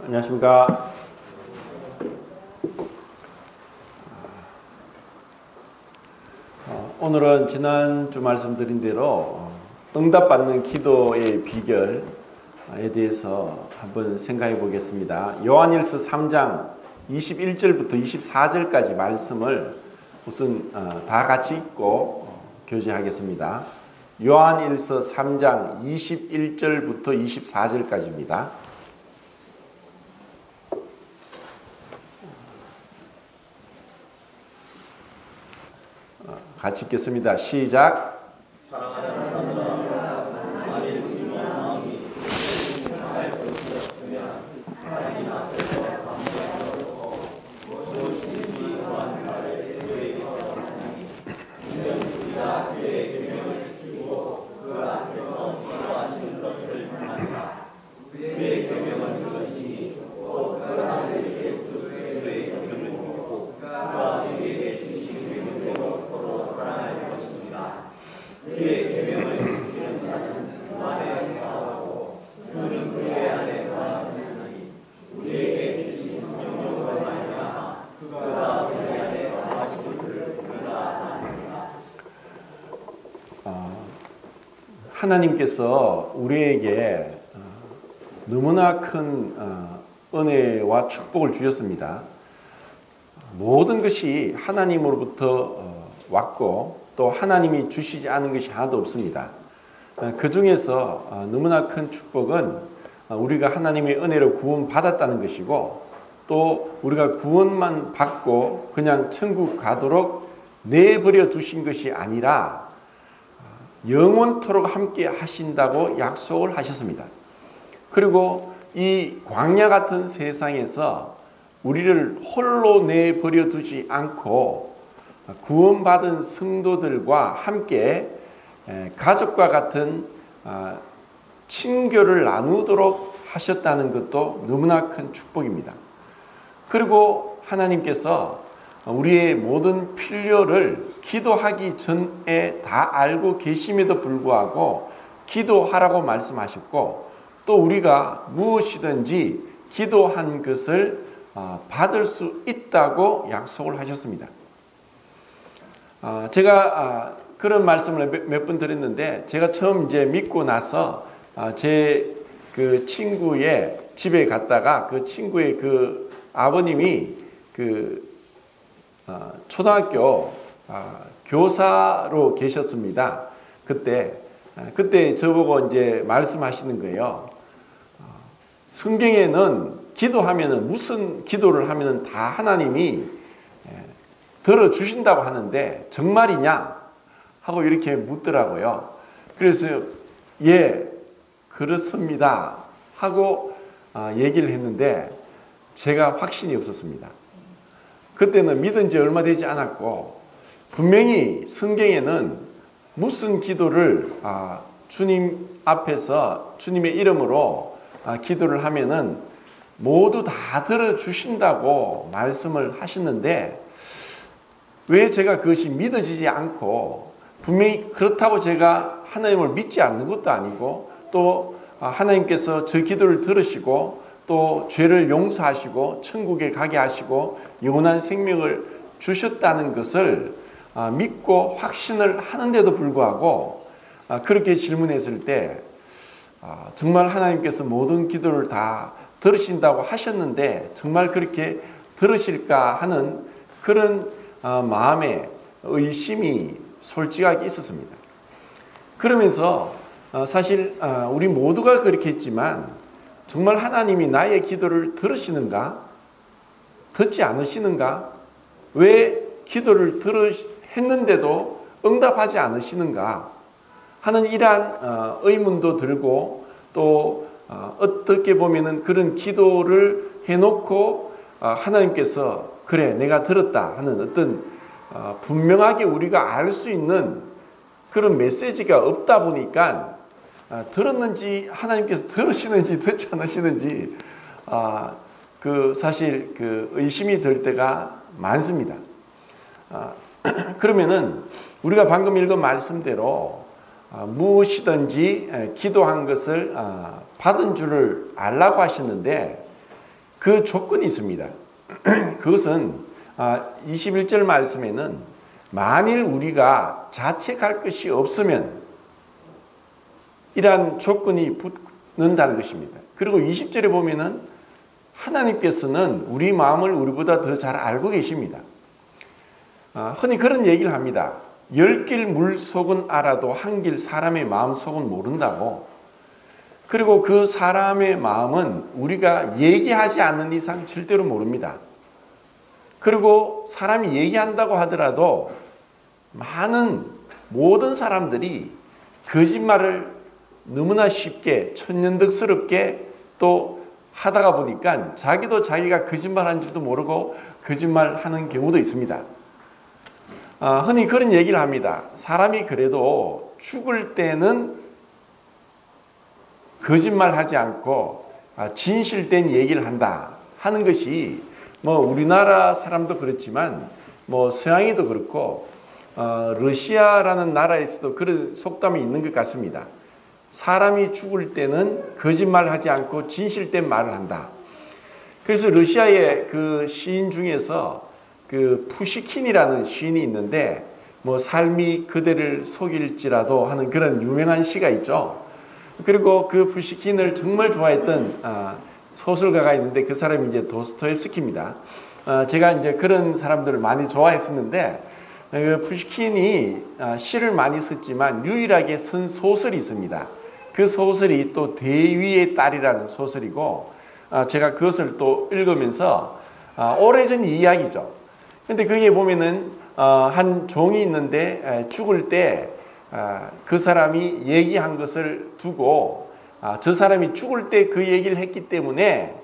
안녕하십니까. 오늘은 지난주 말씀드린 대로 응답받는 기도의 비결에 대해서 한번 생각해 보겠습니다. 요한일서 3장 21절부터 24절까지 말씀을 우선 다 같이 읽고 교제하겠습니다. 요한일서 3장 21절부터 24절까지입니다. 같이 읽겠습니다. 시작. 하나님께서 우리에게 너무나 큰 은혜와 축복을 주셨습니다. 모든 것이 하나님으로부터 왔고 또 하나님이 주시지 않은 것이 하나도 없습니다. 그 중에서 너무나 큰 축복은 우리가 하나님의 은혜로 구원받았다는 것이고 또 우리가 구원만 받고 그냥 천국 가도록 내버려 두신 것이 아니라 영원토록 함께 하신다고 약속을 하셨습니다. 그리고 이 광야 같은 세상에서 우리를 홀로 내버려 두지 않고 구원받은 성도들과 함께 가족과 같은 친교를 나누도록 하셨다는 것도 너무나 큰 축복입니다. 그리고 하나님께서 우리의 모든 필요를 기도하기 전에 다 알고 계심에도 불구하고 기도하라고 말씀하셨고 또 우리가 무엇이든지 기도한 것을 받을 수 있다고 약속을 하셨습니다. 제가 그런 말씀을 몇 번 드렸는데 제가 처음 이제 믿고 나서 제 그 친구의 집에 갔다가 그 친구의 그 아버님이 초등학교 교사로 계셨습니다. 그때 저보고 이제 말씀하시는 거예요. 성경에는 기도하면은 무슨 기도를 하면은 다 하나님이 들어주신다고 하는데 정말이냐? 하고 이렇게 묻더라고요. 그래서 예, 그렇습니다. 하고 얘기를 했는데 제가 확신이 없었습니다. 그때는 믿은 지 얼마 되지 않았고 분명히 성경에는 무슨 기도를 주님 앞에서 주님의 이름으로 기도를 하면은 모두 다 들어주신다고 말씀을 하셨는데 왜 제가 그것이 믿어지지 않고 분명히 그렇다고 제가 하나님을 믿지 않는 것도 아니고 또 하나님께서 저 기도를 들으시고 또 죄를 용서하시고 천국에 가게 하시고 영원한 생명을 주셨다는 것을 믿고 확신을 하는데도 불구하고 그렇게 질문했을 때 정말 하나님께서 모든 기도를 다 들으신다고 하셨는데 정말 그렇게 들으실까 하는 그런 마음에 의심이 솔직하게 있었습니다. 그러면서 사실 우리 모두가 그렇게 했지만 정말 하나님이 나의 기도를 들으시는가? 듣지 않으시는가? 왜 기도를 했는데도 응답하지 않으시는가? 하는 이러한 의문도 들고 또 어떻게 보면은 그런 기도를 해놓고 하나님께서 그래 내가 들었다 하는 어떤 분명하게 우리가 알 수 있는 그런 메시지가 없다 보니까 들었는지 하나님께서 들으시는지 듣지 않으시는지 사실 의심이 들 때가 많습니다. 그러면은 우리가 방금 읽은 말씀대로 무엇이든지 기도한 것을 받은 줄을 알라고 하셨는데 그 조건이 있습니다. 그것은 21절 말씀에는 만일 우리가 자책할 것이 없으면 이러한 조건이 붙는다는 것입니다. 그리고 20절에 보면은 하나님께서는 우리 마음을 우리보다 더 잘 알고 계십니다. 흔히 그런 얘기를 합니다. 10길 물속은 알아도 한 길 사람의 마음속은 모른다고. 그리고 그 사람의 마음은 우리가 얘기하지 않는 이상 절대로 모릅니다. 그리고 사람이 얘기한다고 하더라도 모든 사람들이 거짓말을 너무나 쉽게 천연덕스럽게 또 하다가 보니까 자기도 자기가 거짓말한 줄도 모르고 거짓말하는 경우도 있습니다. 흔히 그런 얘기를 합니다. 사람이 그래도 죽을 때는 거짓말하지 않고 진실된 얘기를 한다 하는 것이 우리나라 사람도 그렇지만 서양에도 그렇고 러시아라는 나라에서도 그런 속담이 있는 것 같습니다. 사람이 죽을 때는 거짓말하지 않고 진실된 말을 한다. 그래서 러시아의 그 시인 중에서 그 푸시킨이라는 시인이 있는데 삶이 그대를 속일지라도 하는 그런 유명한 시가 있죠. 그리고 그 푸시킨을 정말 좋아했던 소설가가 있는데 그 사람이 이제 도스토옙스키입니다. 제가 이제 그런 사람들을 많이 좋아했었는데 그 푸시킨이 시를 많이 썼지만 유일하게 쓴 소설이 있습니다. 그 소설이 또 대위의 딸이라는 소설이고 제가 그것을 또 읽으면서 오래전 이야기죠. 근데 거기에 보면은 한 종이 있는데 죽을 때 그 사람이 얘기한 것을 두고 저 사람이 죽을 때 그 얘기를 했기 때문에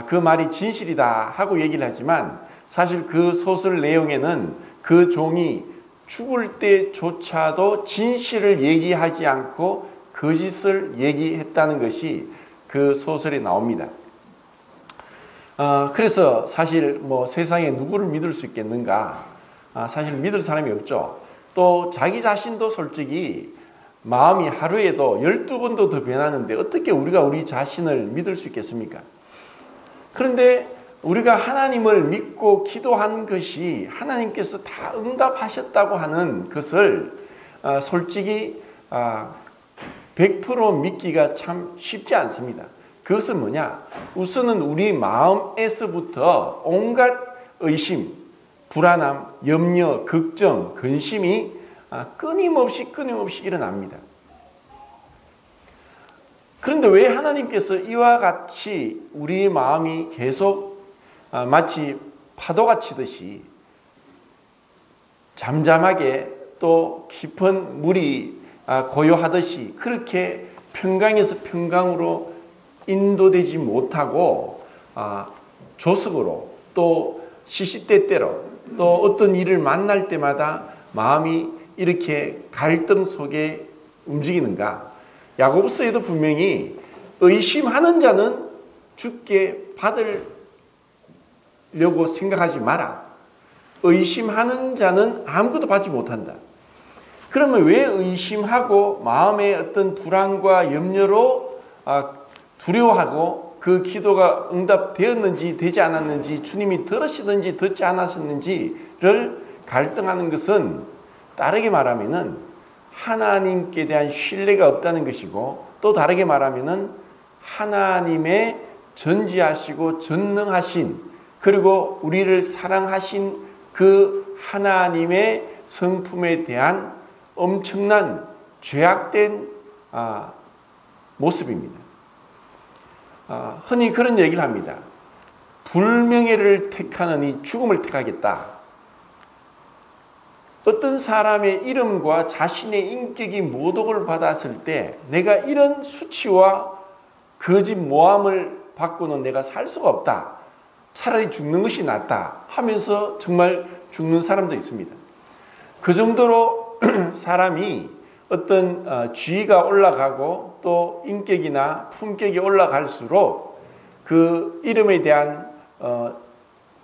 그 말이 진실이다 하고 얘기를 하지만 사실 그 소설 내용에는 그 종이 죽을 때조차도 진실을 얘기하지 않고 거짓을 얘기했다는 것이 그 소설에 나옵니다. 그래서 사실 세상에 누구를 믿을 수 있겠는가? 사실 믿을 사람이 없죠. 또 자기 자신도 솔직히 마음이 하루에도 12번도 더 변하는데 어떻게 우리가 우리 자신을 믿을 수 있겠습니까? 그런데 우리가 하나님을 믿고 기도한 것이 하나님께서 다 응답하셨다고 하는 것을 솔직히 100% 믿기가 참 쉽지 않습니다. 그것은 뭐냐? 우선은 우리 마음에서부터 온갖 의심, 불안함, 염려, 걱정, 근심이 끊임없이 일어납니다. 그런데 왜 하나님께서 이와 같이 우리의 마음이 계속 마치 파도가 치듯이 잠잠하게 또 깊은 물이 고요하듯이 그렇게 평강에서 평강으로 인도되지 못하고 조석으로 또 시시때때로 또 어떤 일을 만날 때마다 마음이 이렇게 갈등 속에 움직이는가? 야고보서에도 분명히 의심하는 자는 주께 받으려고 생각하지 마라. 의심하는 자는 아무것도 받지 못한다. 그러면 왜 의심하고 마음의 어떤 불안과 염려로 두려워하고 그 기도가 응답되었는지 되지 않았는지 주님이 들으시든지 듣지 않았는지를 갈등하는 것은 다르게 말하면은 하나님께 대한 신뢰가 없다는 것이고 또 다르게 말하면은 하나님의 전지하시고 전능하신 그리고 우리를 사랑하신 그 하나님의 성품에 대한 엄청난 죄악된 모습입니다. 흔히 그런 얘기를 합니다. 불명예를 택하느니 죽음을 택하겠다. 어떤 사람의 이름과 자신의 인격이 모독을 받았을 때 내가 이런 수치와 거짓 모함을 받고는 내가 살 수가 없다. 차라리 죽는 것이 낫다 하면서 정말 죽는 사람도 있습니다. 그 정도로 사람이 어떤 지위가 올라가고 또 인격이나 품격이 올라갈수록 그 이름에 대한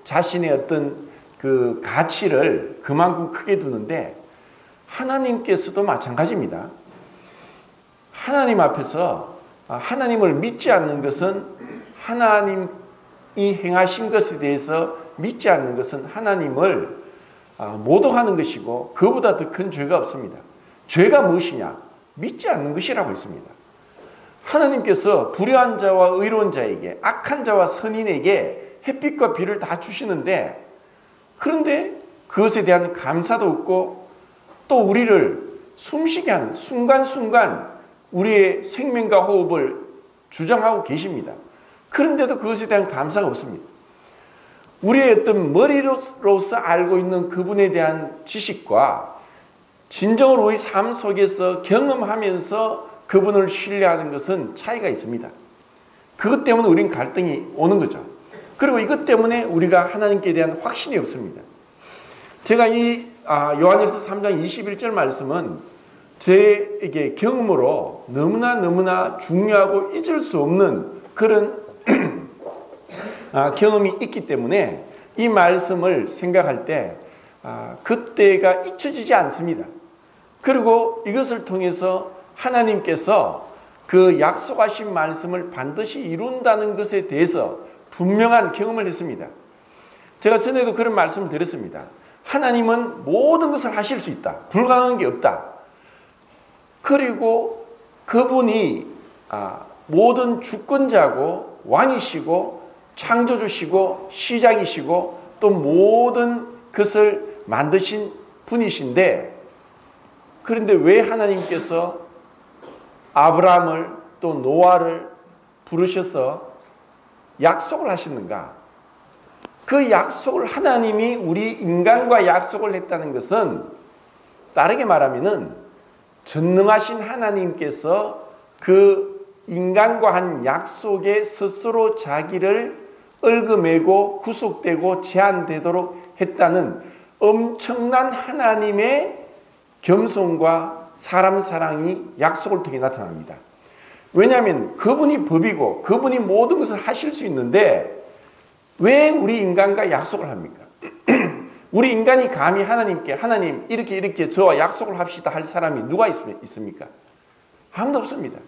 자신의 어떤 그 가치를 그만큼 크게 두는데 하나님께서도 마찬가지입니다. 하나님 앞에서 하나님을 믿지 않는 것은 하나님 행하신 것에 대해서 믿지 않는 것은 하나님을 모독하는 것이고 그보다 더 큰 죄가 없습니다. 죄가 무엇이냐? 믿지 않는 것이라고 했습니다. 하나님께서 불의한 자와 의로운 자에게, 악한 자와 선인에게 햇빛과 비를 다 주시는데, 그런데 그것에 대한 감사도 없고 또 우리를 숨쉬게 하는 순간순간 우리의 생명과 호흡을 주장하고 계십니다. 그런데도 그것에 대한 감사가 없습니다. 우리의 어떤 머리로서 알고 있는 그분에 대한 지식과 진정으로 우리 삶 속에서 경험하면서 그분을 신뢰하는 것은 차이가 있습니다. 그것 때문에 우리는 갈등이 오는 거죠. 그리고 이것 때문에 우리가 하나님께 대한 확신이 없습니다. 제가 이 요한일서 3장 21절 말씀은 저에게 경험으로 너무나 중요하고 잊을 수 없는 그런 경험이 있기 때문에 이 말씀을 생각할 때 그때가 잊혀지지 않습니다. 그리고 이것을 통해서 하나님께서 그 약속하신 말씀을 반드시 이룬다는 것에 대해서 분명한 경험을 했습니다. 제가 전에도 그런 말씀을 드렸습니다. 하나님은 모든 것을 하실 수 있다. 불가능한 게 없다. 그리고 그분이 모든 주권자고 왕이시고 창조주시고 시작이시고 또 모든 것을 만드신 분이신데, 그런데 왜 하나님께서 아브라함을 또 노아를 부르셔서 약속을 하시는가? 그 약속을 하나님이 우리 인간과 약속을 했다는 것은 다르게 말하면은 전능하신 하나님께서 그 인간과 한 약속에 스스로 자기를 얽어매고 구속되고 제한되도록 했다는 엄청난 하나님의 겸손과 사람 사랑이 약속을 통해 나타납니다. 왜냐하면 그분이 법이고 그분이 모든 것을 하실 수 있는데 왜 우리 인간과 약속을 합니까? 우리 인간이 감히 하나님께 하나님 이렇게 저와 약속을 합시다 할 사람이 누가 있습니까? 아무도 없습니다.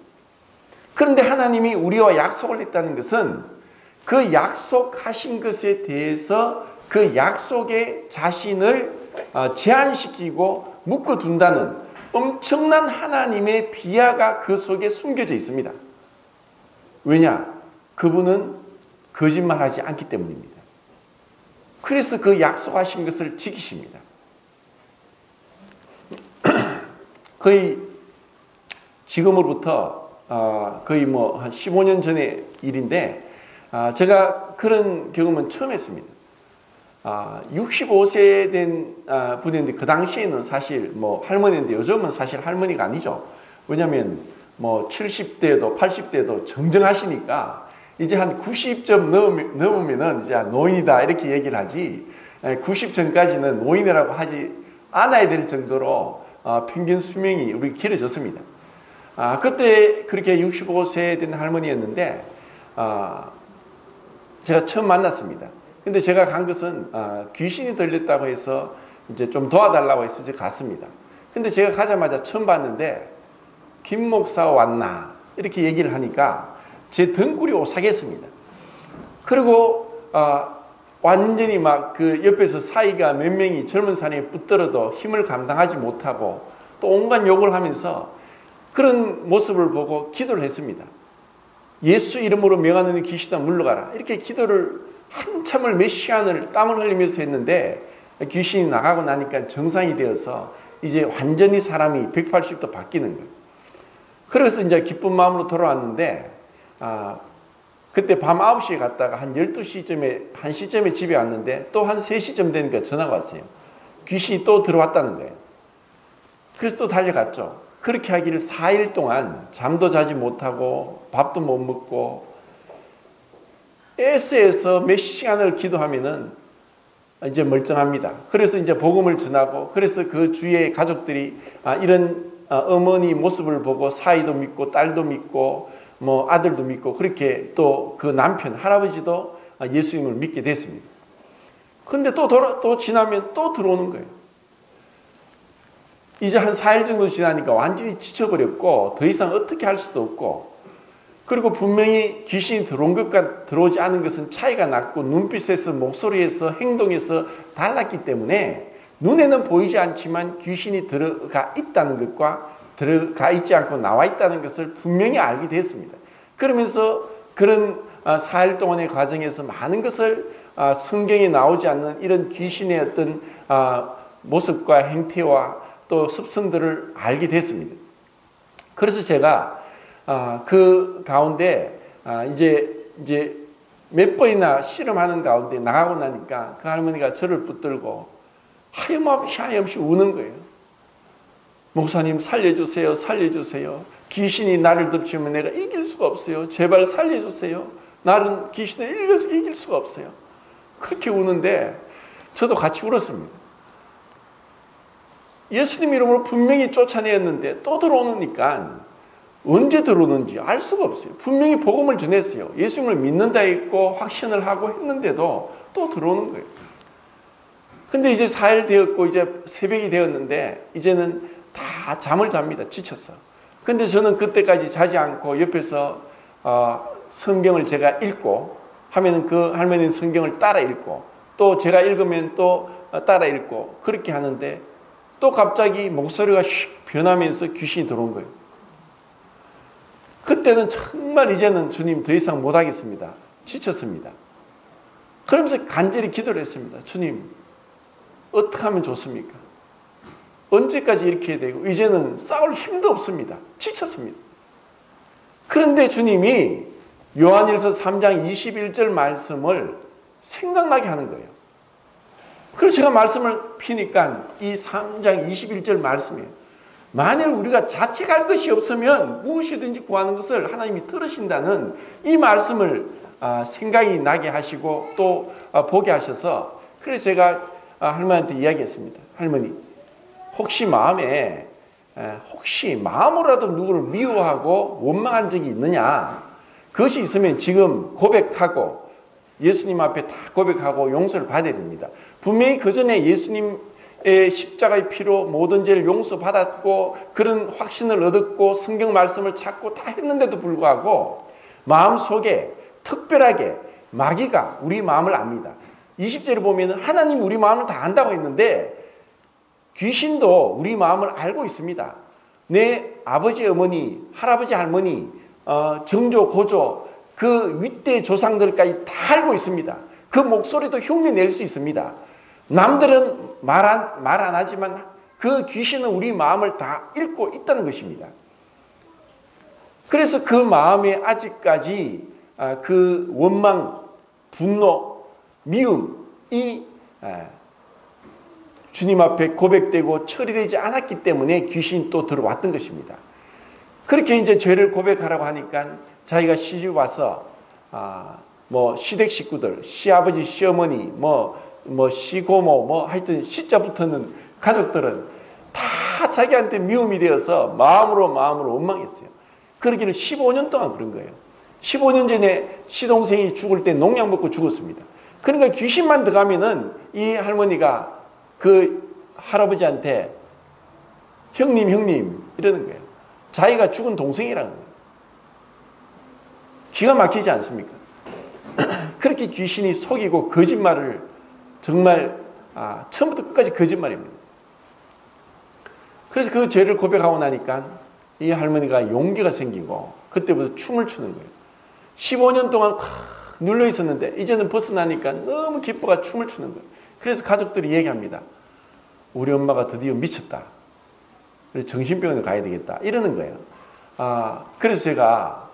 그런데 하나님이 우리와 약속을 했다는 것은 그 약속하신 것에 대해서 그 약속의 자신을 제한시키고 묶어둔다는 엄청난 하나님의 비하가 그 속에 숨겨져 있습니다. 왜냐? 그분은 거짓말하지 않기 때문입니다. 그래서 그 약속하신 것을 지키십니다. 거의 지금으로부터 거의 한 15년 전의 일인데 제가 그런 경험은 처음 했습니다. 65세 된 분인데 그 당시에는 사실 할머니인데 요즘은 사실 할머니가 아니죠. 왜냐하면 70대도 80대도 정정하시니까 이제 한 90점 넘으면은 이제 노인이다 이렇게 얘기를 하지 90 전까지는 노인이라고 하지 않아야 될 정도로 평균 수명이 우리 길어졌습니다. 그때 그렇게 65세 된 할머니였는데 제가 처음 만났습니다. 근데 제가 간 것은 귀신이 들렸다고 해서 이제 좀 도와달라고 해서 이제 갔습니다. 근데 제가 가자마자 처음 봤는데 김 목사 왔나 이렇게 얘기를 하니까 제 등골이 오싹했습니다. 그리고 완전히 막 그 옆에서 사이가 몇 명이 젊은 사람이 붙들어도 힘을 감당하지 못하고 또 온갖 욕을 하면서 그런 모습을 보고 기도를 했습니다. 예수 이름으로 명하는 귀신아 물러가라. 이렇게 기도를 한참을 몇 시간을 땀을 흘리면서 했는데 귀신이 나가고 나니까 정상이 되어서 이제 완전히 사람이 180도 바뀌는 거예요. 그래서 이제 기쁜 마음으로 돌아왔는데 그때 밤 9시에 갔다가 한 12시쯤에 1시쯤에 집에 왔는데 또 한 3시쯤 되니까 전화가 왔어요. 귀신이 또 들어왔다는 거예요. 그래서 또 달려갔죠. 그렇게 하기를 4일 동안 잠도 자지 못하고 밥도 못 먹고 애써서 몇 시간을 기도하면은 이제 멀쩡합니다. 그래서 이제 복음을 전하고 그래서 그 주위의 가족들이 이런 어머니 모습을 보고 사이도 믿고 딸도 믿고 아들도 믿고 그렇게 또 그 남편 할아버지도 예수님을 믿게 됐습니다. 그런데 또 지나면 또 들어오는 거예요. 이제 한 4일 정도 지나니까 완전히 지쳐버렸고 더 이상 어떻게 할 수도 없고 그리고 분명히 귀신이 들어온 것과 들어오지 않은 것은 차이가 났고 눈빛에서 목소리에서 행동에서 달랐기 때문에 눈에는 보이지 않지만 귀신이 들어가 있다는 것과 들어가 있지 않고 나와 있다는 것을 분명히 알게 됐습니다. 그러면서 그런 4일 동안의 과정에서 많은 것을 성경에 나오지 않는 이런 귀신의 어떤 모습과 행태와 또 습성들을 알게 됐습니다. 그래서 제가 그 가운데 이제 몇 번이나 실험하는 가운데 나가고 나니까 그 할머니가 저를 붙들고 하염없이 우는 거예요. 목사님 살려주세요, 살려주세요. 귀신이 나를 덮치면 내가 이길 수가 없어요. 제발 살려주세요. 나는 귀신을 이길 수가 없어요. 그렇게 우는데 저도 같이 울었습니다. 예수님 이름으로 분명히 쫓아내었는데 또 들어오니까 언제 들어오는지 알 수가 없어요. 분명히 복음을 전했어요. 예수님을 믿는다 했고 확신을 하고 했는데도 또 들어오는 거예요. 근데 이제 4일 되었고 이제 새벽이 되었는데 이제는 다 잠을 잡니다. 지쳐서. 근데 저는 그때까지 자지 않고 옆에서 성경을 제가 읽고 하면은 그 할머니는 성경을 따라 읽고 또 제가 읽으면 또 따라 읽고 그렇게 하는데 또 갑자기 목소리가 슉 변하면서 귀신이 들어온 거예요. 그때는 정말 이제는 주님 더 이상 못하겠습니다. 지쳤습니다. 그러면서 간절히 기도를 했습니다. 주님 어떻게 하면 좋습니까? 언제까지 이렇게 해야 되고 이제는 싸울 힘도 없습니다. 지쳤습니다. 그런데 주님이 요한일서 3장 21절 말씀을 생각나게 하는 거예요. 그래서 제가 말씀을 피니까 이 3장 21절 말씀이에요. 만일 우리가 자책할 것이 없으면 무엇이든지 구하는 것을 하나님이 들으신다는 이 말씀을 생각이 나게 하시고 또 보게 하셔서 그래서 제가 할머니한테 이야기했습니다. 할머니 혹시 마음으로라도 누구를 미워하고 원망한 적이 있느냐? 그것이 있으면 지금 고백하고 예수님 앞에 다 고백하고 용서를 받아야 됩니다. 분명히 그 전에 예수님의 십자가의 피로 모든 죄를 용서받았고 그런 확신을 얻었고 성경 말씀을 찾고 다 했는데도 불구하고 마음속에 특별하게 마귀가 우리 마음을 압니다. 20절을 보면 하나님 우리 마음을 다 안다고 했는데 귀신도 우리 마음을 알고 있습니다. 내 아버지, 어머니, 할아버지, 할머니, 정조, 고조 그 윗대 조상들까지 다 알고 있습니다. 그 목소리도 흉내 낼 수 있습니다. 남들은 말 안 하지만 그 귀신은 우리 마음을 다 읽고 있다는 것입니다. 그래서 그 마음에 아직까지 그 원망, 분노, 미움이 주님 앞에 고백되고 처리되지 않았기 때문에 귀신이 또 들어왔던 것입니다. 그렇게 이제 죄를 고백하라고 하니까 자기가 시집 와서 뭐 시댁 식구들, 시아버지, 시어머니, 뭐 시고모, 하여튼 시자 붙는 가족들은 다 자기한테 미움이 되어서 마음으로 원망했어요. 그러기를 15년 동안 그런 거예요. 15년 전에 시동생이 죽을 때 농약 먹고 죽었습니다. 그러니까 귀신만 들어가면은 이 할머니가 그 할아버지한테 형님 이러는 거예요. 자기가 죽은 동생이라는 거예요. 기가 막히지 않습니까? 그렇게 귀신이 속이고 거짓말을 정말 처음부터 끝까지 거짓말입니다. 그래서 그 죄를 고백하고 나니까 이 할머니가 용기가 생기고 그때부터 춤을 추는 거예요. 15년 동안 눌러 있었는데 이제는 벗어나니까 너무 기뻐가 춤을 추는 거예요. 그래서 가족들이 얘기합니다. 우리 엄마가 드디어 미쳤다. 그래서 정신병원에 가야 되겠다. 이러는 거예요. 그래서 제가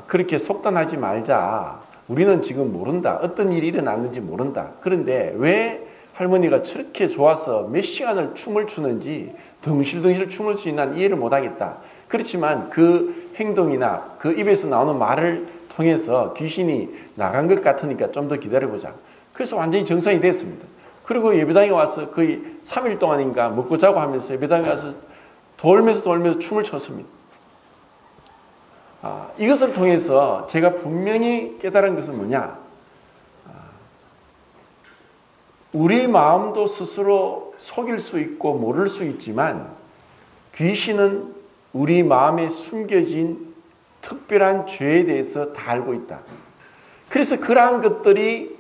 그렇게 속단하지 말자. 우리는 지금 모른다. 어떤 일이 일어났는지 모른다. 그런데 왜 할머니가 저렇게 좋아서 몇 시간을 춤을 추는지 덩실덩실 춤을 추는지 난 이해를 못하겠다. 그렇지만 그 행동이나 그 입에서 나오는 말을 통해서 귀신이 나간 것 같으니까 좀 더 기다려보자. 그래서 완전히 정상이 됐습니다. 그리고 예배당에 와서 거의 3일 동안인가 먹고 자고 하면서 예배당에 와서 돌면서 춤을 췄습니다. 이것을 통해서 제가 분명히 깨달은 것은 뭐냐? 우리 마음도 스스로 속일 수 있고 모를 수 있지만 귀신은 우리 마음에 숨겨진 특별한 죄에 대해서 다 알고 있다. 그래서 그러한 것들이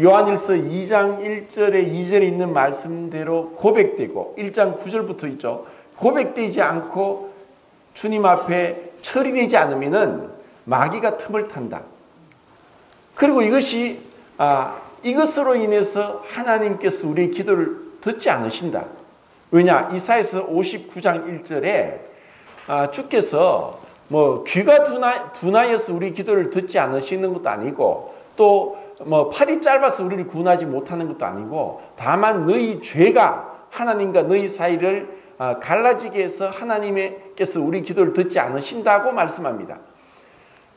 요한일서 2장 1절에 2절에 있는 말씀대로 고백되고 1장 9절부터 있죠. 고백되지 않고 주님 앞에 처리되지 않으면은 마귀가 틈을 탄다. 그리고 이것으로 인해서 하나님께서 우리의 기도를 듣지 않으신다. 왜냐? 이사야서 59장 1절에 주께서 뭐 귀가 둔하여서 우리 기도를 듣지 않으시는 것도 아니고 또 뭐 팔이 짧아서 우리를 구원하지 못하는 것도 아니고 다만 너희 죄가 하나님과 너희 사이를 갈라지게 해서 하나님께서 우리 기도를 듣지 않으신다고 말씀합니다.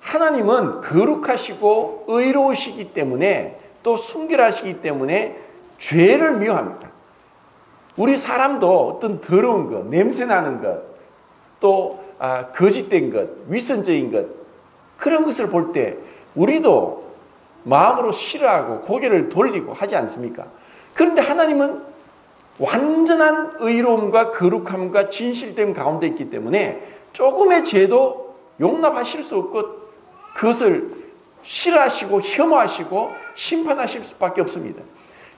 하나님은 거룩하시고 의로우시기 때문에 또 순결하시기 때문에 죄를 미워합니다. 우리 사람도 어떤 더러운 것, 냄새나는 것, 또 거짓된 것, 위선적인 것 그런 것을 볼 때 우리도 마음으로 싫어하고 고개를 돌리고 하지 않습니까? 그런데 하나님은 완전한 의로움과 거룩함과 진실됨 가운데 있기 때문에 조금의 죄도 용납하실 수 없고 그것을 싫어하시고 혐오하시고 심판하실 수밖에 없습니다.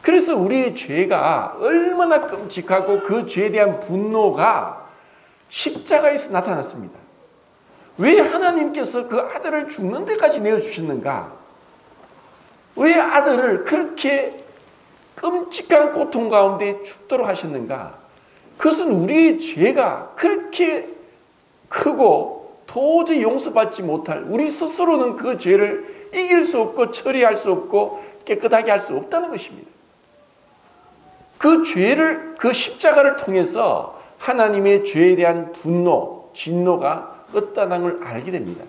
그래서 우리의 죄가 얼마나 끔찍하고 그 죄에 대한 분노가 십자가에서 나타났습니다. 왜 하나님께서 그 아들을 죽는 데까지 내어주셨는가? 왜 아들을 그렇게 끔찍한 고통 가운데 죽도록 하셨는가? 그것은 우리의 죄가 그렇게 크고 도저히 용서받지 못할 우리 스스로는 그 죄를 이길 수 없고 처리할 수 없고 깨끗하게 할 수 없다는 것입니다. 그 죄를 그 십자가를 통해서 하나님의 죄에 대한 분노, 진노가 어떠한 걸 알게 됩니다.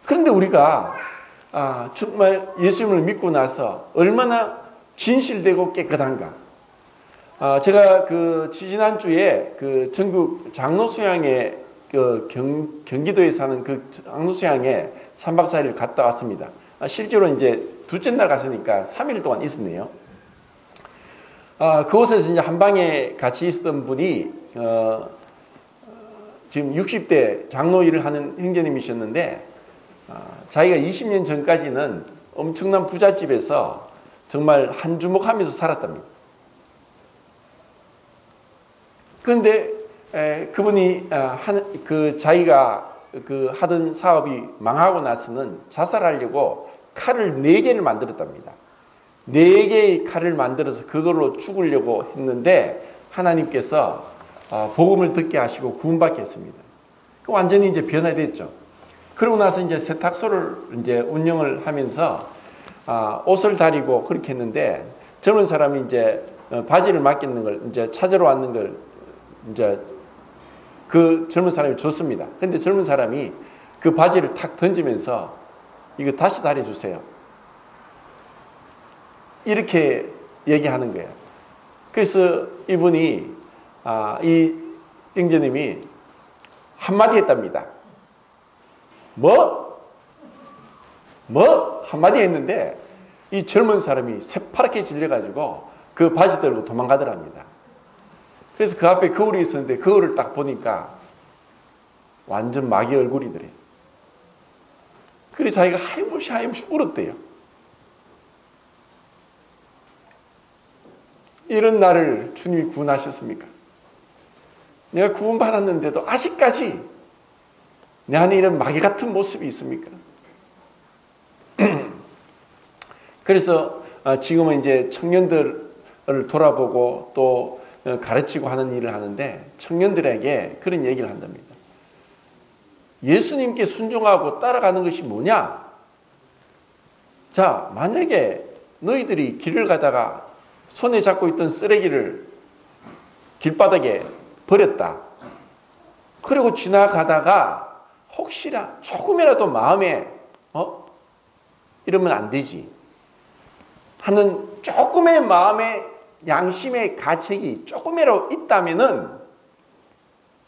그런데 우리가 정말 예수님을 믿고 나서 얼마나 진실되고 깨끗한가. 제가 지난주에 전국 장로 수양회 경기도에 사는 그 장로 수양회 3박 4일 갔다 왔습니다. 실제로 이제 둘째 날 갔으니까 3일 동안 있었네요. 그곳에서 이제 한 방에 같이 있었던 분이 지금 60대 장로 일을 하는 형제님이셨는데 자기가 20년 전까지는 엄청난 부잣집에서 정말 한 주먹 하면서 살았답니다. 그런데 그분이 자기가 하던 사업이 망하고 나서는 자살하려고 칼을 4개를 만들었답니다. 4개의 칼을 만들어서 그걸로 죽으려고 했는데 하나님께서 복음을 듣게 하시고 구원받게 했습니다. 완전히 이제 변화됐죠. 그러고 나서 이제 세탁소를 이제 운영을 하면서 옷을 다리고 그렇게 했는데 젊은 사람이 이제 바지를 맡기는 걸 이제 찾으러 왔는 걸 이제 그 젊은 사람이 줬습니다. 근데 젊은 사람이 그 바지를 탁 던지면서 이거 다시 다려주세요. 이렇게 얘기하는 거예요. 그래서 이분이 이 형제님이 한마디 했답니다. 뭐? 한마디 했는데 이 젊은 사람이 새파랗게 질려가지고 그 바지 들고 도망가더랍니다. 그래서 그 앞에 거울이 있었는데 거울을 딱 보니까 완전 마귀 얼굴이더래요. 그래서 자기가 하염없이 울었대요. 이런 나를 주님이 구원하셨습니까? 내가 구원받았는데도 아직까지 내 안에 이런 마귀 같은 모습이 있습니까? 그래서 지금은 이제 청년들을 돌아보고 또 가르치고 하는 일을 하는데 청년들에게 그런 얘기를 한답니다. 예수님께 순종하고 따라가는 것이 뭐냐? 자, 만약에 너희들이 길을 가다가 손에 잡고 있던 쓰레기를 길바닥에 버렸다. 그리고 지나가다가 혹시나 조금이라도 마음에 이러면 안 되지 하는 조금의 마음의 양심의 가책이 조금이라도 있다면은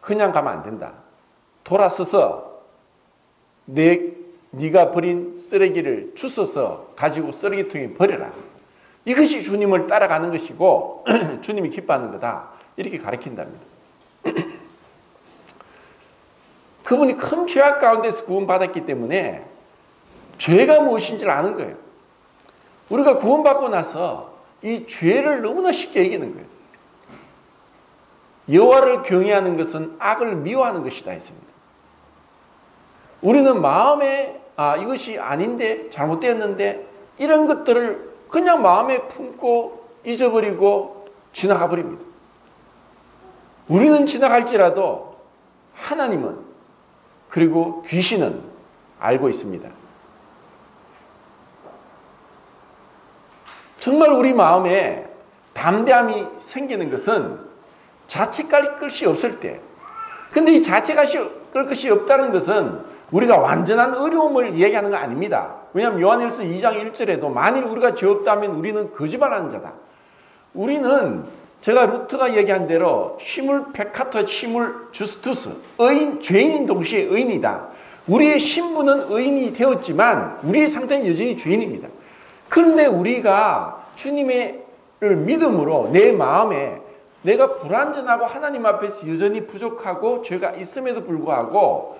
그냥 가면 안 된다. 돌아서서 네가 버린 쓰레기를 주워서 가지고 쓰레기통에 버려라. 이것이 주님을 따라가는 것이고 주님이 기뻐하는 거다. 이렇게 가르친답니다. 그분이 큰 죄악 가운데서 구원받았기 때문에 죄가 무엇인지를 아는 거예요. 우리가 구원받고 나서 이 죄를 너무나 쉽게 이기는 거예요. 여호와를 경외하는 것은 악을 미워하는 것이다 했습니다. 우리는 마음에 이것이 아닌데 잘못되었는데 이런 것들을 그냥 마음에 품고 잊어버리고 지나가 버립니다. 우리는 지나갈지라도 하나님은 그리고 귀신은 알고 있습니다. 정말 우리 마음에 담대함이 생기는 것은 자책할 것이 없을 때. 근데 이 자책할 것이 없다는 것은 우리가 완전한 어려움을 얘기하는 거 아닙니다. 왜냐하면 요한일서 2장 1절에도 만일 우리가 죄 없다면 우리는 거짓말하는 자다. 우리는 제가 루트가 얘기한 대로 히물 페카토 히물 주스투스, 의인, 죄인인 동시에 의인이다. 우리의 신분은 의인이 되었지만 우리의 상태는 여전히 죄인입니다. 그런데 우리가 주님의 믿음으로 내 마음에 내가 불완전하고 하나님 앞에서 여전히 부족하고 죄가 있음에도 불구하고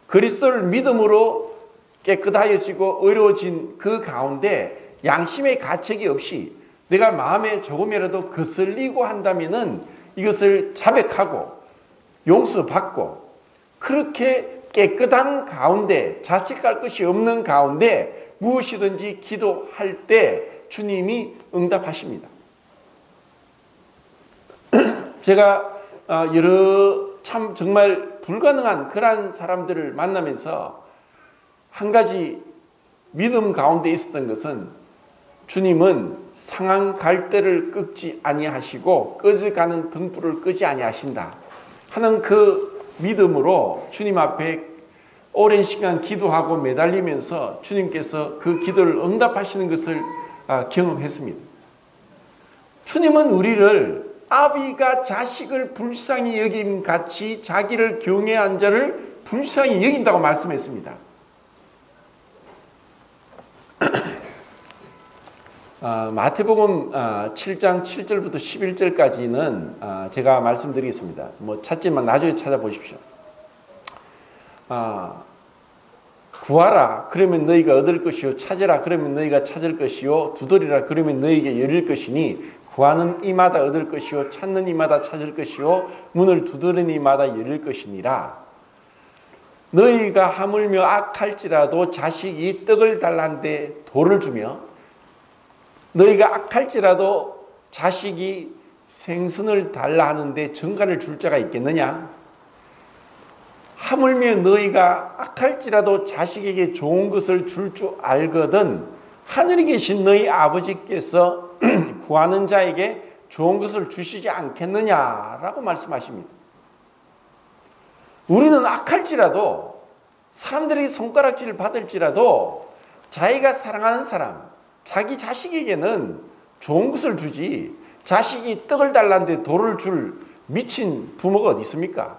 그리스도를 믿음으로 깨끗하여지고 의로워진 그 가운데 양심의 가책이 없이 내가 마음에 조금이라도 거슬리고 한다면은 이것을 자백하고 용서받고 그렇게 깨끗한 가운데 자책할 것이 없는 가운데 무엇이든지 기도할 때 주님이 응답하십니다. 제가 여러 참 정말 불가능한 그러한 사람들을 만나면서 한 가지 믿음 가운데 있었던 것은 주님은 상한 갈대를 끄지 아니하시고 꺼져가는 등불을 끄지 아니하신다 하는 그 믿음으로 주님 앞에 오랜 시간 기도하고 매달리면서 주님께서 그 기도를 응답하시는 것을 경험했습니다. 주님은 우리를 아비가 자식을 불쌍히 여김 같이 자기를 경외한 자를 불쌍히 여긴다고 말씀했습니다. 마태복음 7장 7절부터 11절까지는 제가 말씀드리겠습니다. 찾지만 나중에 찾아보십시오. 구하라 그러면 너희가 얻을 것이요 찾으라 그러면 너희가 찾을 것이요 두드리라 그러면 너희에게 열릴 것이니 구하는 이마다 얻을 것이요 찾는 이마다 찾을 것이요 문을 두드리는 이마다 열릴 것이니라. 너희가 하물며 악할지라도 자식이 떡을 달란데 돌을 주며 너희가 악할지라도 자식이 생선을 달라 하는데 정가를 줄 자가 있겠느냐? 하물며 너희가 악할지라도 자식에게 좋은 것을 줄 줄 알거든 하늘에 계신 너희 아버지께서 구하는 자에게 좋은 것을 주시지 않겠느냐라고 말씀하십니다. 우리는 악할지라도 사람들이 손가락질을 받을지라도 자기가 사랑하는 사람, 자기 자식에게는 좋은 것을 주지 자식이 떡을 달라는데 돌을 줄 미친 부모가 어디 있습니까?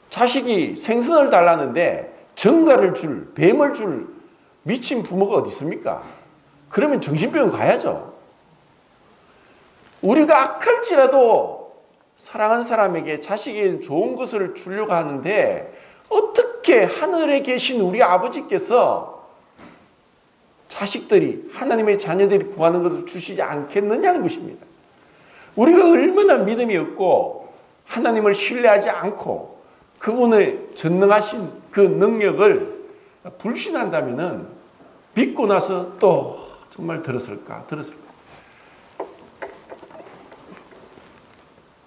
자식이 생선을 달라는데 정가를 줄, 뱀을 줄 미친 부모가 어디 있습니까? 그러면 정신병원 가야죠. 우리가 악할지라도 사랑하는 사람에게 자식에게 좋은 것을 주려고 하는데 어떻게 하늘에 계신 우리 아버지께서 자식들이 하나님의 자녀들이 구하는 것을 주시지 않겠느냐는 것입니다. 우리가 얼마나 믿음이 없고 하나님을 신뢰하지 않고 그분의 전능하신 그 능력을 불신한다면은 믿고 나서 또 정말 들었을까?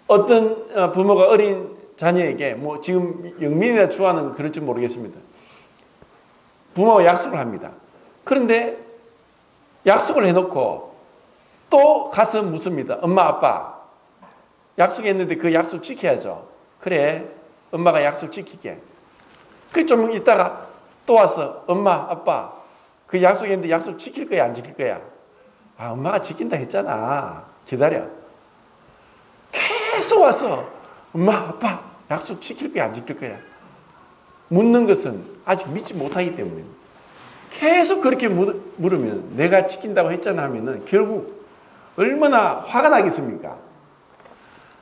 어떤 부모가 어린 자녀에게 지금 영민이나 주아는 그럴지 모르겠습니다. 부모가 약속을 합니다. 그런데 약속을 해놓고 또 가서 묻습니다. 엄마 아빠 약속했는데 그 약속 지켜야죠. 그래 엄마가 약속 지킬게. 그 좀 있다가 또 와서 엄마 아빠 그 약속했는데 약속 지킬 거야 안 지킬 거야? 엄마가 지킨다 했잖아. 기다려. 계속 와서 엄마 아빠 약속 지킬 거야 안 지킬 거야? 묻는 것은 아직 믿지 못하기 때문입니다. 계속 그렇게 물으면 내가 지킨다고 했잖아 하면은 결국 얼마나 화가 나겠습니까?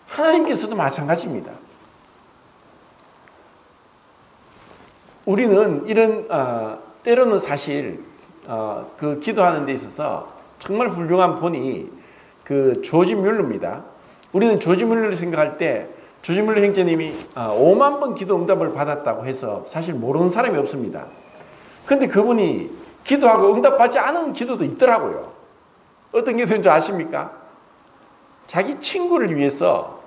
하나님께서도 마찬가지입니다. 우리는 이런 때로는 사실 그 기도하는 데 있어서 정말 훌륭한 분이 그 조지 뮬러입니다. 우리는 조지 뮬러를 생각할 때 조지 뮬러 형제님이 5만 번 기도 응답을 받았다고 해서 사실 모르는 사람이 없습니다. 근데 그분이 기도하고 응답받지 않은 기도도 있더라고요. 어떤 기도인 줄 아십니까? 자기 친구를 위해서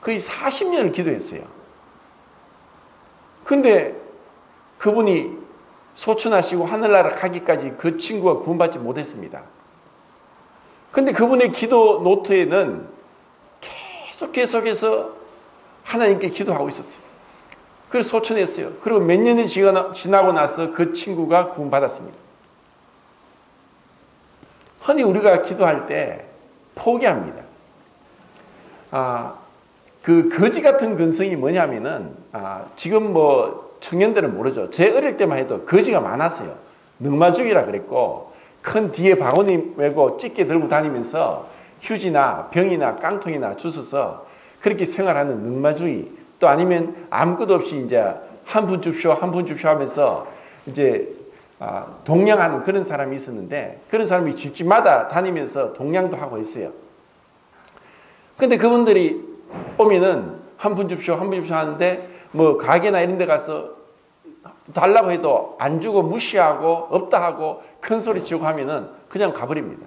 거의 40년을 기도했어요. 근데 그분이 소천하시고 하늘나라 가기까지 그 친구가 구원받지 못했습니다. 근데 그분의 기도 노트에는 계속해서 하나님께 기도하고 있었어요. 그래서 소천했어요. 그리고 몇 년이 지나고 나서 그 친구가 구원받았습니다. 흔히 우리가 기도할 때 포기합니다. 그 거지 같은 근성이 뭐냐면은 지금 뭐 청년들은 모르죠. 제 어릴 때만 해도 거지가 많았어요. 능마죽이라 그랬고 큰 뒤에 바구니 메고 찢게 들고 다니면서 휴지나 병이나 깡통이나 주워서 그렇게 생활하는 능마주의, 또 아니면 아무것도 없이 이제 한 푼 줍쇼 하면서 이제 동냥하는 그런 사람이 있었는데, 그런 사람이 집집마다 다니면서 동냥도 하고 있어요. 근데 그분들이 오면은 한 푼 줍쇼 하는데 뭐 가게나 이런 데 가서 달라고 해도 안 주고 무시하고 없다 하고 큰 소리 치고 하면은 그냥 가버립니다.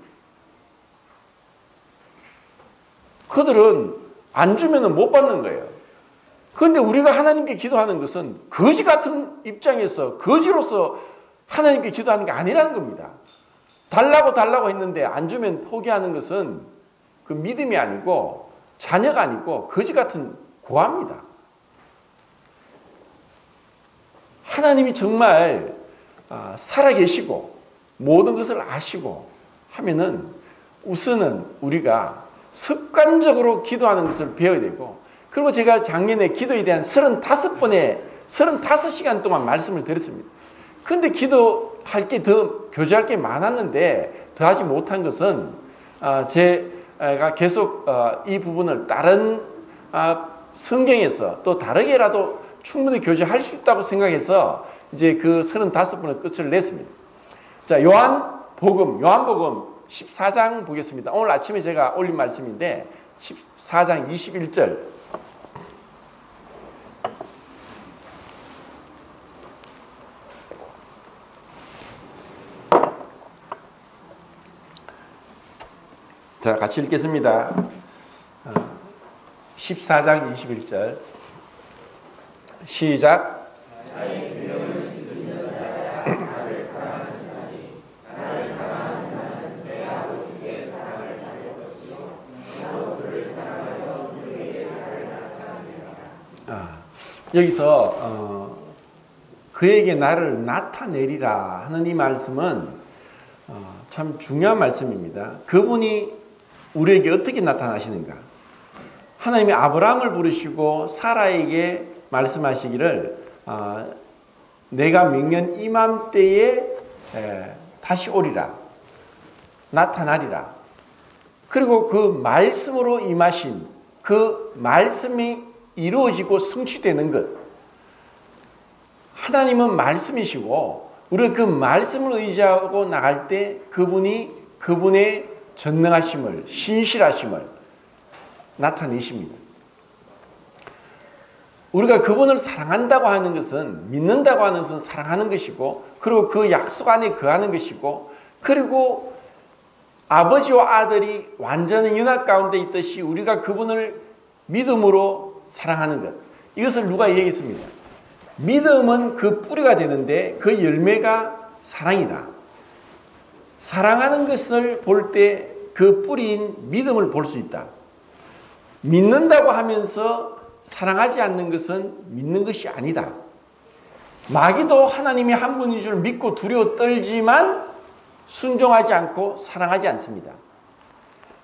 그들은 안 주면은 못 받는 거예요. 그런데 우리가 하나님께 기도하는 것은 거지 같은 입장에서 거지로서 하나님께 기도하는 게 아니라는 겁니다. 달라고 했는데 안 주면 포기하는 것은 그 믿음이 아니고 자녀가 아니고 거지 같은 고아입니다. 하나님이 정말 살아계시고 모든 것을 아시고 하면은 우선은 우리가 습관적으로 기도하는 것을 배워야 되고, 그리고 제가 작년에 기도에 대한 35시간 동안 말씀을 드렸습니다. 근데 기도할 게 교제할 게 많았는데 더 하지 못한 것은 제가 계속 이 부분을 다른 성경에서 또 다르게라도 충분히 교제할 수 있다고 생각해서 이제 그 35번의 끝을 냈습니다. 자, 요한복음 14장 보겠습니다. 오늘 아침에 제가 올린 말씀인데 14장 21절. 자, 같이 읽겠습니다. 14장 21절. 시작. 여기서 그에게 나를 나타내리라 하는 이 말씀은 참 중요한 말씀입니다. 그분이 우리에게 어떻게 나타나시는가? 하나님이 아브라함을 부르시고 사라에게 말씀하시기를 내가 명년 이맘때에 다시 오리라, 나타나리라. 그리고 그 말씀으로 임하신 그 말씀이 이루어지고 성취되는 것. 하나님은 말씀이시고 우리가 그 말씀을 의지하고 나갈 때 그분의 전능하심을, 신실하심을 나타내십니다. 우리가 그분을 사랑한다고 하는 것은, 믿는다고 하는 것은 사랑하는 것이고, 그리고 그 약속 안에 거하는 것이고, 그리고 아버지와 아들이 완전한 연합 가운데 있듯이 우리가 그분을 믿음으로 사랑하는 것. 이것을 누가 얘기했습니다. 믿음은 그 뿌리가 되는데 그 열매가 사랑이다. 사랑하는 것을 볼 때 그 뿌리인 믿음을 볼 수 있다. 믿는다고 하면서 사랑하지 않는 것은 믿는 것이 아니다. 마귀도 하나님이 한 분인 줄 믿고 두려워 떨지만 순종하지 않고 사랑하지 않습니다.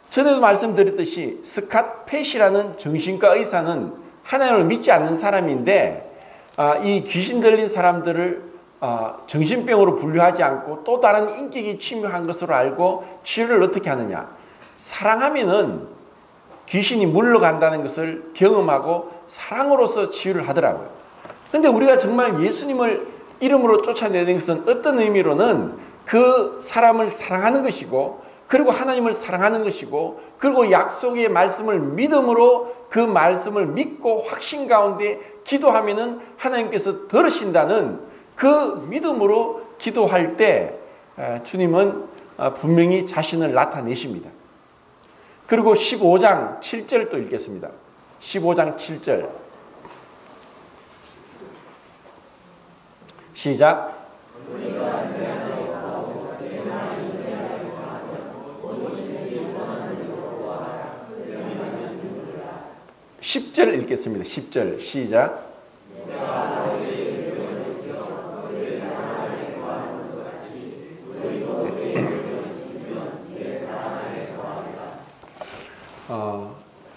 전에도 말씀드렸듯이 스캇 펫이라는 정신과 의사는 하나님을 믿지 않는 사람인데 이 귀신 들린 사람들을 정신병으로 분류하지 않고 또 다른 인격이 침입한 것으로 알고 치료를 어떻게 하느냐. 사랑하면은 귀신이 물러간다는 것을 경험하고 사랑으로서 치유를 하더라고요. 그런데 우리가 정말 예수님을 이름으로 쫓아내는 것은 어떤 의미로는 그 사람을 사랑하는 것이고, 그리고 하나님을 사랑하는 것이고, 그리고 약속의 말씀을 믿음으로 그 말씀을 믿고 확신 가운데 기도하면은 하나님께서 들으신다는 그 믿음으로 기도할 때 주님은 분명히 자신을 나타내십니다. 그리고 15장 7절 또 읽겠습니다. 15장 7절 시작. 10절 읽겠습니다. 10절 시작.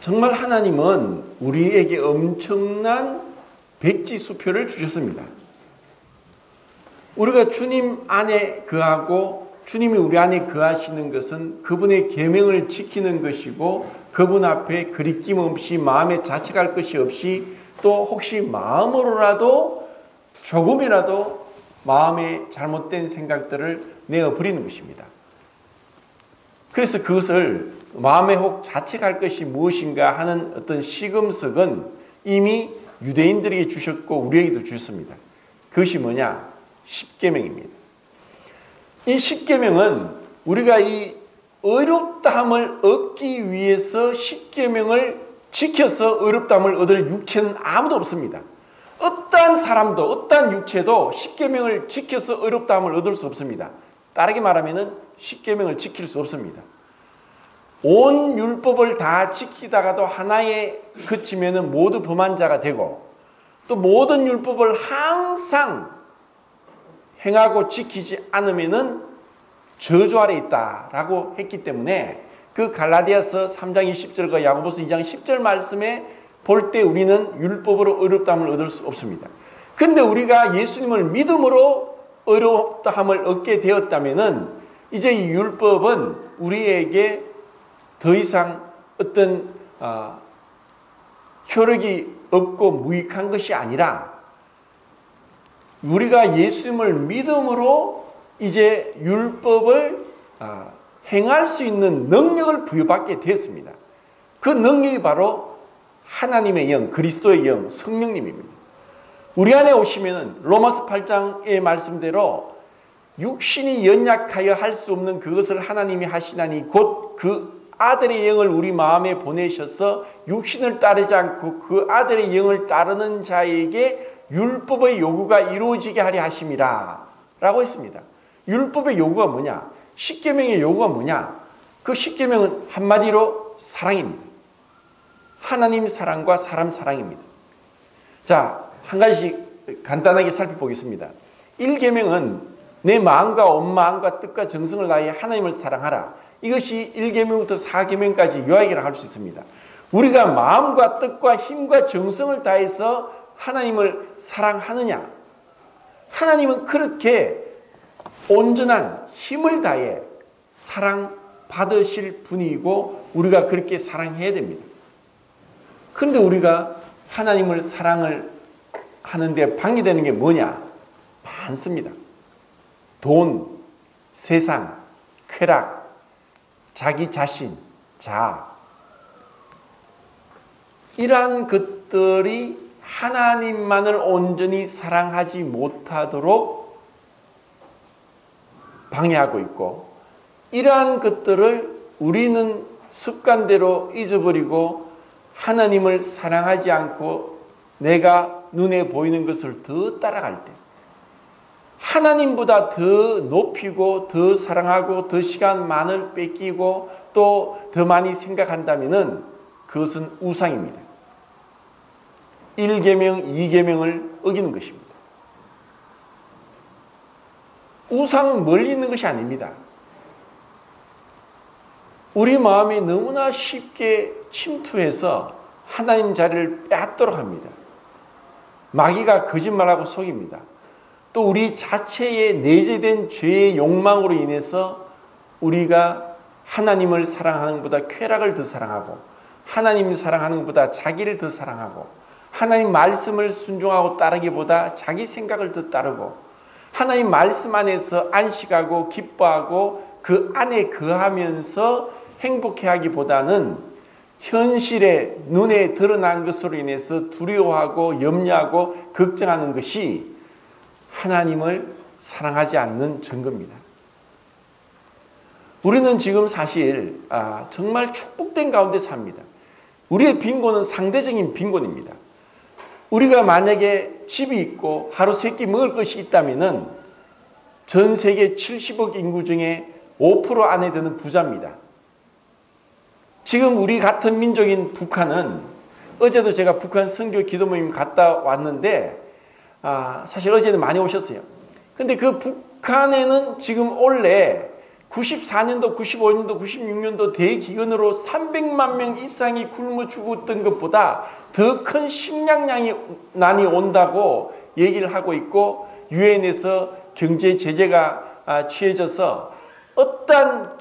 정말 하나님은 우리에게 엄청난 백지수표를 주셨습니다. 우리가 주님 안에 거하고 주님이 우리 안에 거하시는 것은 그분의 계명을 지키는 것이고, 그분 앞에 거리낌 없이 마음에 자책할 것이 없이, 또 혹시 마음으로라도 조금이라도 마음에 잘못된 생각들을 내어버리는 것입니다. 그래서 그것을 마음에 혹 자책할 것이 무엇인가 하는 어떤 시금석은 이미 유대인들에게 주셨고 우리에게도 주셨습니다. 그것이 뭐냐? 십계명입니다. 이 십계명은 우리가 이 의롭다함을 얻기 위해서 십계명을 지켜서 의롭다함을 얻을 육체는 아무도 없습니다. 어떠한 사람도 어떠한 육체도 십계명을 지켜서 의롭다함을 얻을 수 없습니다. 다르게 말하면 십계명을 지킬 수 없습니다. 온 율법을 다 지키다가도 하나에 그치면 모두 범한 자가 되고, 또 모든 율법을 항상 행하고 지키지 않으면 저주 아래 있다라고 했기 때문에 그 갈라디아서 3장 20절과 야고보서 2장 10절 말씀에 볼 때 우리는 율법으로 의롭다함을 얻을 수 없습니다. 그런데 우리가 예수님을 믿음으로 의롭다함을 얻게 되었다면 이제 이 율법은 우리에게 더 이상 어떤 효력이 없고 무익한 것이 아니라, 우리가 예수님을 믿음으로 이제 율법을 행할 수 있는 능력을 부여받게 되었습니다. 그 능력이 바로 하나님의 영, 그리스도의 영, 성령님입니다. 우리 안에 오시면 로마서 8장의 말씀대로 육신이 연약하여 할 수 없는 그것을 하나님이 하시나니 곧 그 아들의 영을 우리 마음에 보내셔서 육신을 따르지 않고 그 아들의 영을 따르는 자에게 율법의 요구가 이루어지게 하려 하심이라 라고 했습니다. 율법의 요구가 뭐냐? 십계명의 요구가 뭐냐? 그 십계명은 한마디로 사랑입니다. 하나님 사랑과 사람 사랑입니다. 자, 한 가지씩 간단하게 살펴보겠습니다. 1계명은 내 마음과 온 마음과 뜻과 정성을 다해 하나님을 사랑하라. 이것이 1계명부터 4계명까지 요약이라 할 수 있습니다. 우리가 마음과 뜻과 힘과 정성을 다해서 하나님을 사랑하느냐? 하나님은 그렇게 온전한 힘을 다해 사랑받으실 분이고 우리가 그렇게 사랑해야 됩니다. 그런데 우리가 하나님을 사랑을 하는데 방해되는 게 뭐냐? 많습니다. 돈, 세상, 쾌락, 자기 자신, 자아. 이러한 것들이 하나님만을 온전히 사랑하지 못하도록 방해하고 있고, 이러한 것들을 우리는 습관대로 잊어버리고 하나님을 사랑하지 않고 내가 눈에 보이는 것을 더 따라갈 때, 하나님보다 더 높이고 더 사랑하고 더 시간 많을 뺏기고 또 더 많이 생각한다면 그것은 우상입니다. 1계명, 2계명을 어기는 것입니다. 우상은 멀리 있는 것이 아닙니다. 우리 마음이 너무나 쉽게 침투해서 하나님 자리를 빼앗도록 합니다. 마귀가 거짓말하고 속입니다. 또 우리 자체의 내재된 죄의 욕망으로 인해서 우리가 하나님을 사랑하는 것보다 쾌락을 더 사랑하고, 하나님을 사랑하는 것보다 자기를 더 사랑하고, 하나님 말씀을 순종하고 따르기보다 자기 생각을 더 따르고, 하나님 말씀 안에서 안식하고 기뻐하고 그 안에 거하면서 행복해하기보다는 현실에 눈에 드러난 것으로 인해서 두려워하고 염려하고 걱정하는 것이 하나님을 사랑하지 않는 증거입니다. 우리는 지금 사실 정말 축복된 가운데 삽니다. 우리의 빈곤은 상대적인 빈곤입니다. 우리가 만약에 집이 있고 하루 세 끼 먹을 것이 있다면 전 세계 70억 인구 중에 5% 안에 드는 부자입니다. 지금 우리 같은 민족인 북한은 어제도 제가 북한 선교 기도 모임 갔다 왔는데 사실 어제는 많이 오셨어요. 근데 그 북한에는 지금 원래 94년도, 95년도, 96년도 대기근으로 300만 명 이상이 굶어 죽었던 것보다 더 큰 식량난이 온다고 얘기를 하고 있고 유엔에서 경제 제재가 취해져서 어떠한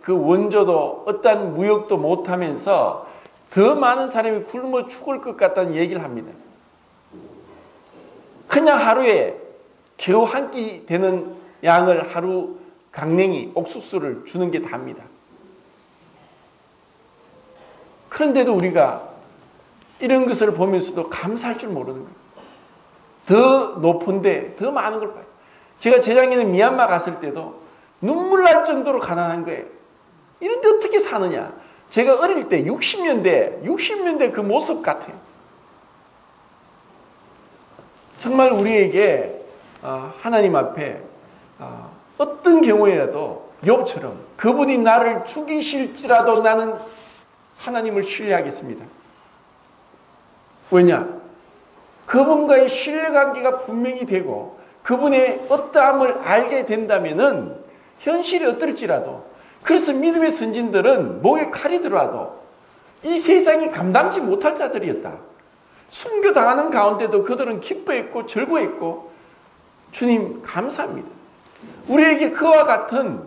그 원조도 어떠한 무역도 못하면서 더 많은 사람이 굶어 죽을 것 같다는 얘기를 합니다. 그냥 하루에 겨우 한 끼 되는 양을 하루 강냉이 옥수수를 주는 게 답니다. 그런데도 우리가 이런 것을 보면서도 감사할 줄 모르는 거예요. 더 높은데 더 많은 걸 봐요. 제가 재작년에 미얀마 갔을 때도 눈물 날 정도로 가난한 거예요. 이런데 어떻게 사느냐. 제가 어릴 때 60년대 그 모습 같아요. 정말 우리에게 하나님 앞에 어떤 경우에라도 욥처럼 그분이 나를 죽이실지라도 나는 하나님을 신뢰하겠습니다. 왜냐? 그분과의 신뢰관계가 분명히 되고 그분의 어떠함을 알게 된다면은 현실이 어떨지라도, 그래서 믿음의 선진들은 목에 칼이 들어와도 이 세상이 감당치 못할 자들이었다. 순교당하는 가운데도 그들은 기뻐했고 즐거워했고 주님 감사합니다. 우리에게 그와 같은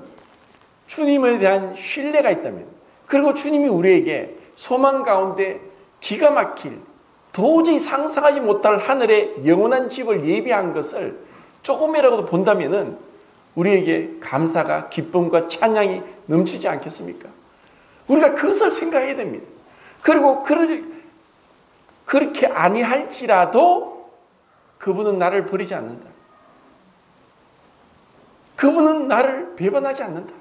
주님에 대한 신뢰가 있다면, 그리고 주님이 우리에게 소망 가운데 기가 막힐 도저히 상상하지 못할 하늘의 영원한 집을 예비한 것을 조금이라도 본다면은 우리에게 감사가 기쁨과 찬양이 넘치지 않겠습니까? 우리가 그것을 생각해야 됩니다. 그리고 그렇게 아니할지라도 그분은 나를 버리지 않는다. 그분은 나를 배반하지 않는다.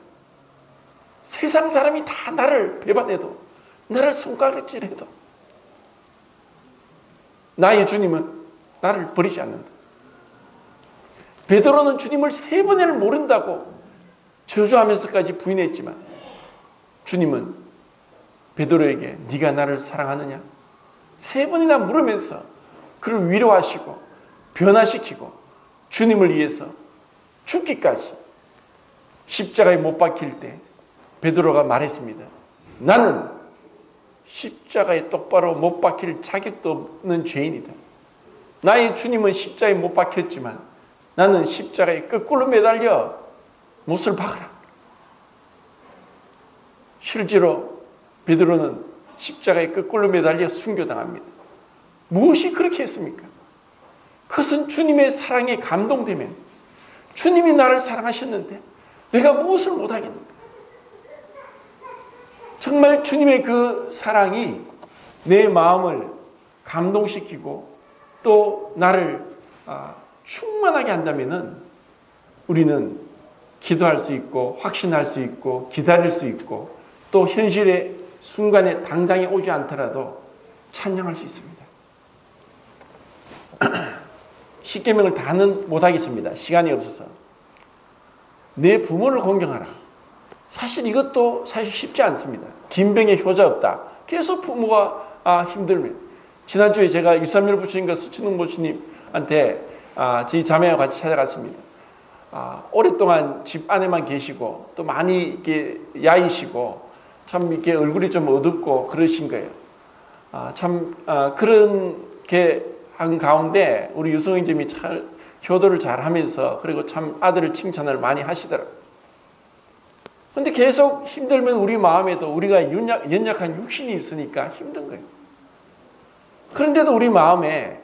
세상 사람이 다 나를 배반해도, 나를 손가락질해도 나의 주님은 나를 버리지 않는다. 베드로는 주님을 3번을 모른다고 저주하면서까지 부인했지만 주님은 베드로에게 네가 나를 사랑하느냐? 3번이나 물으면서 그를 위로하시고 변화시키고 주님을 위해서 죽기까지 십자가에 못 박힐 때 베드로가 말했습니다. 나는 십자가에 똑바로 못 박힐 자격도 없는 죄인이다. 나의 주님은 십자가에 못 박혔지만 나는 십자가에 거꾸로 매달려 못을 박으라. 실제로 베드로는 십자가에 거꾸로 매달려 순교당합니다. 무엇이 그렇게 했습니까? 그것은 주님의 사랑에 감동되면, 주님이 나를 사랑하셨는데 내가 무엇을 못하겠는가? 정말 주님의 그 사랑이 내 마음을 감동시키고 또 나를 충만하게 한다면은 우리는 기도할 수 있고 확신할 수 있고 기다릴 수 있고 또 현실의 순간에 당장에 오지 않더라도 찬양할 수 있습니다. 십계명을 다는 못하겠습니다. 시간이 없어서. 내 부모를 공경하라. 사실 이것도 사실 쉽지 않습니다. 김병에 효자 없다. 계속 부모가 힘들면. 지난주에 제가 유삼열 부처님과 수치능 부처님한테 저희 자매와 같이 찾아갔습니다. 오랫동안 집 안에만 계시고 또 많이 이렇게 야이시고 참 이렇게 얼굴이 좀 어둡고 그러신 거예요. 그렇게 한 가운데 우리 유성희님이 잘 효도를 잘 하면서 그리고 참 아들을 칭찬을 많이 하시더라고요. 근데 계속 힘들면 우리 마음에도 우리가 연약한 육신이 있으니까 힘든 거예요. 그런데도 우리 마음에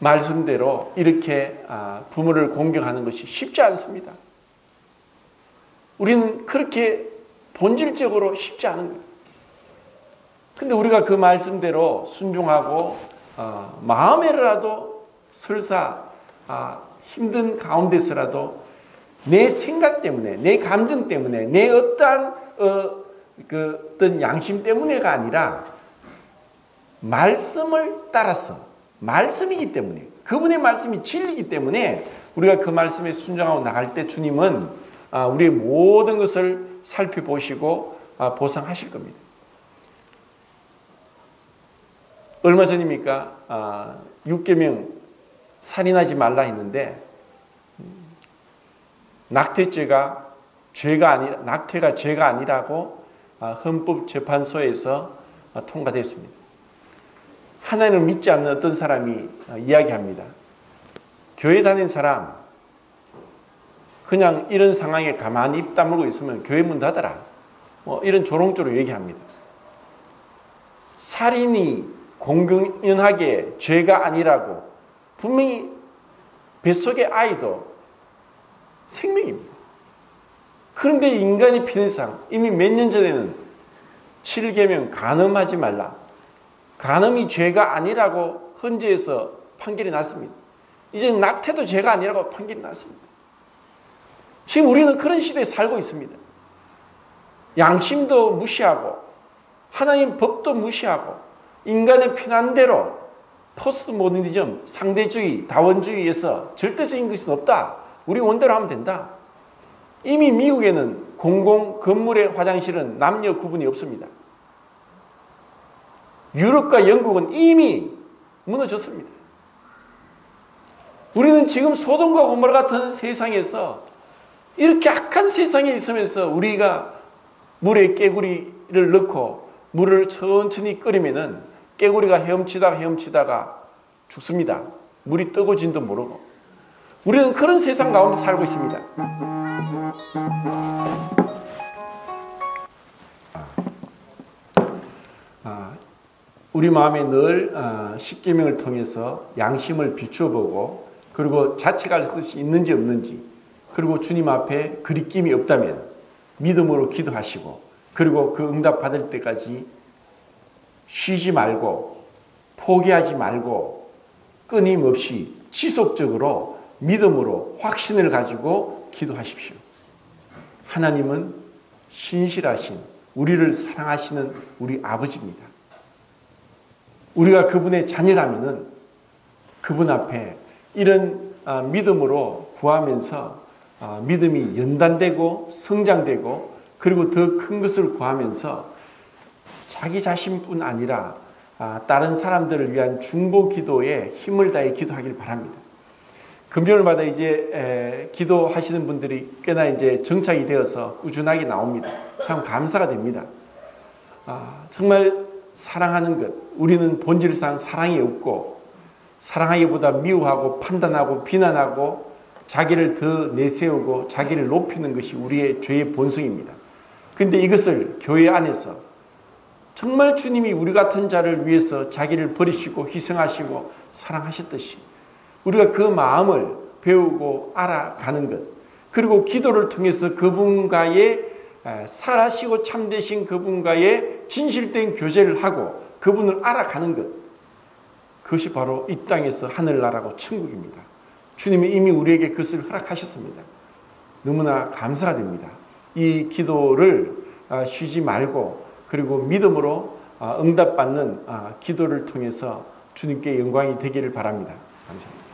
말씀대로 이렇게 부모를 공경하는 것이 쉽지 않습니다. 우리는 그렇게 본질적으로 쉽지 않은 거예요. 근데 우리가 그 말씀대로 순종하고 마음에라도 설사 힘든 가운데서라도 내 생각 때문에, 내 감정 때문에, 내 어떠한 어떤 양심 때문에가 아니라 말씀을 따라서, 말씀이기 때문에, 그분의 말씀이 진리이기 때문에 우리가 그 말씀에 순종하고 나갈 때 주님은 우리의 모든 것을 살펴보시고 보상하실 겁니다. 얼마 전입니까? 6계명 살인하지 말라 했는데 낙태죄가 죄가 아니라고 헌법재판소에서 통과됐습니다. 하나님을 믿지 않는 어떤 사람이 이야기합니다. 교회 다니는 사람 그냥 이런 상황에 가만히 입 다물고 있으면 교회 문 닫아라. 이런 조롱조로 얘기합니다. 살인이 공공연하게 죄가 아니라고 분명히 뱃속의 아이도 생명입니다. 그런데 인간의 편의상 이미 몇 년 전에는 7계명 간음하지 말라. 간음이 죄가 아니라고 헌재에서 판결이 났습니다. 이제 낙태도 죄가 아니라고 판결이 났습니다. 지금 우리는 그런 시대에 살고 있습니다. 양심도 무시하고 하나님 법도 무시하고 인간의 편한대로 포스트 모더니즘, 상대주의, 다원주의에서 절대적인 것은 없다. 우리 원대로 하면 된다. 이미 미국에는 공공 건물의 화장실은 남녀 구분이 없습니다. 유럽과 영국은 이미 무너졌습니다. 우리는 지금 소돔과 고모라 같은 세상에서 이렇게 악한 세상에 있으면서 우리가 물에 깨구리를 넣고 물을 천천히 끓이면은 깨구리가 헤엄치다가 죽습니다. 물이 뜨거워진도 모르고. 우리는 그런 세상 가운데 살고 있습니다. 우리 마음에 늘 십계명을 통해서 양심을 비추어보고 그리고 자책할 것이 있는지 없는지 그리고 주님 앞에 그리낌이 없다면 믿음으로 기도하시고 그리고 그 응답 받을 때까지 쉬지 말고 포기하지 말고 끊임없이 지속적으로 믿음으로 확신을 가지고 기도하십시오. 하나님은 신실하신 우리를 사랑하시는 우리 아버지입니다. 우리가 그분의 자녀라면은 그분 앞에 이런 믿음으로 구하면서 믿음이 연단되고 성장되고 그리고 더 큰 것을 구하면서 자기 자신뿐 아니라 다른 사람들을 위한 중보 기도에 힘을 다해 기도하길 바랍니다. 금요일마다 이제 기도하시는 분들이 꽤나 이제 정착이 되어서 꾸준하게 나옵니다. 참 감사가 됩니다. 정말 사랑하는 것, 우리는 본질상 사랑이 없고 사랑하기보다 미워하고 판단하고 비난하고 자기를 더 내세우고 자기를 높이는 것이 우리의 죄의 본성입니다. 근데 이것을 교회 안에서 정말 주님이 우리 같은 자를 위해서 자기를 버리시고 희생하시고 사랑하셨듯이 우리가 그 마음을 배우고 알아가는 것 그리고 기도를 통해서 그분과의 살아시고 참되신 그분과의 진실된 교제를 하고 그분을 알아가는 것 그것이 바로 이 땅에서 하늘나라고 천국입니다. 주님이 이미 우리에게 그것을 허락하셨습니다. 너무나 감사가 됩니다. 이 기도를 쉬지 말고 그리고 믿음으로 응답받는 기도를 통해서 주님께 영광이 되기를 바랍니다. 감사합니다.